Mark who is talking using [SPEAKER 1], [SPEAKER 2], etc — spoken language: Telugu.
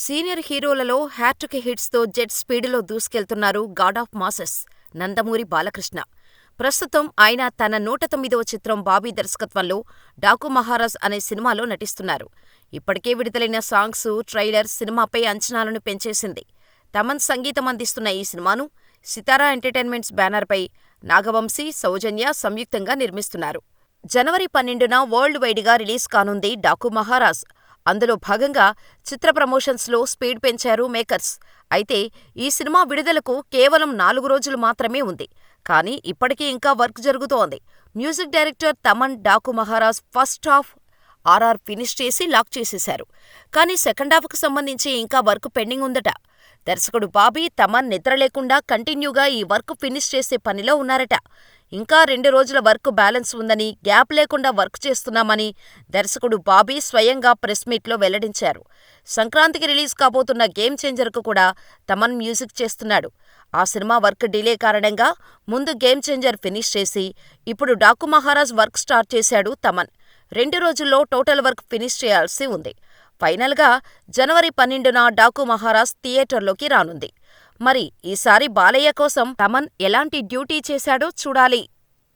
[SPEAKER 1] సీనియర్ హీరోలలో హ్యాట్రిక్ హిట్స్తో జెట్ స్పీడులో దూసుకెళ్తున్నారు god of masses Nandamuri Balakrishna. ప్రస్తుతం ఆయన తన 109వ చిత్రం బాబీ దర్శకత్వంలో డాకు మహారాజ్ అనే సినిమాలో నటిస్తున్నారు. ఇప్పటికే విడుదలైన సాంగ్స్, ట్రైలర్ సినిమాపై అంచనాలను పెంచేసింది. తమన్ సంగీతం అందిస్తున్న ఈ సినిమాను సితారా ఎంటర్టైన్మెంట్స్ బ్యానర్పై నాగవంశీ, సౌజన్య సంయుక్తంగా నిర్మిస్తున్నారు. జనవరి 12న వరల్డ్ వైడ్గా రిలీజ్ కానుంది డాకు మహారాజ్. అందులో భాగంగా చిత్ర ప్రమోషన్స్లో స్పీడ్ పెంచారు మేకర్స్. అయితే ఈ సినిమా విడుదలకు కేవలం 4 రోజులు మాత్రమే ఉంది. కానీ ఇప్పటికీ ఇంకా వర్క్ జరుగుతోంది. Music director Thaman Daaku Maharaaj first half RR finish చేసి లాక్ చేసేశారు. కానీ సెకండ్ హాఫ్కు సంబంధించి ఇంకా వర్క్ పెండింగ్ ఉందట. దర్శకుడు బాబీ, తమన్ నిద్రలేకుండా కంటిన్యూగా ఈ వర్క్ ఫినిష్ చేసే పనిలో ఉన్నారట. ఇంకా 2 రోజుల వర్క్ బ్యాలెన్స్ ఉందని, గ్యాప్ లేకుండా వర్క్ చేస్తున్నామని దర్శకుడు బాబీ స్వయంగా ప్రెస్ మీట్లో వెల్లడించారు. సంక్రాంతికి రిలీజ్ కాబోతున్న గేమ్ చేంజర్కు కూడా తమన్ మ్యూజిక్ చేస్తున్నాడు. ఆ సినిమా వర్క్ డిలే కారణంగా ముందు గేమ్ చేంజర్ ఫినిష్ చేసి ఇప్పుడు డాకు మహారాజ్ వర్క్ స్టార్ట్ చేశాడు తమన్. 2 రోజుల్లో టోటల్ వర్క్ ఫినిష్ చేయాల్సి ఉంది. ఫైనల్గా జనవరి 12న డాకు మహారాజ్ థియేటర్లోకి రానుంది. మరి ఈసారి బాలయ్య కోసం తమన్ ఎలాంటి డ్యూటీ చేశాడో చూడాలి.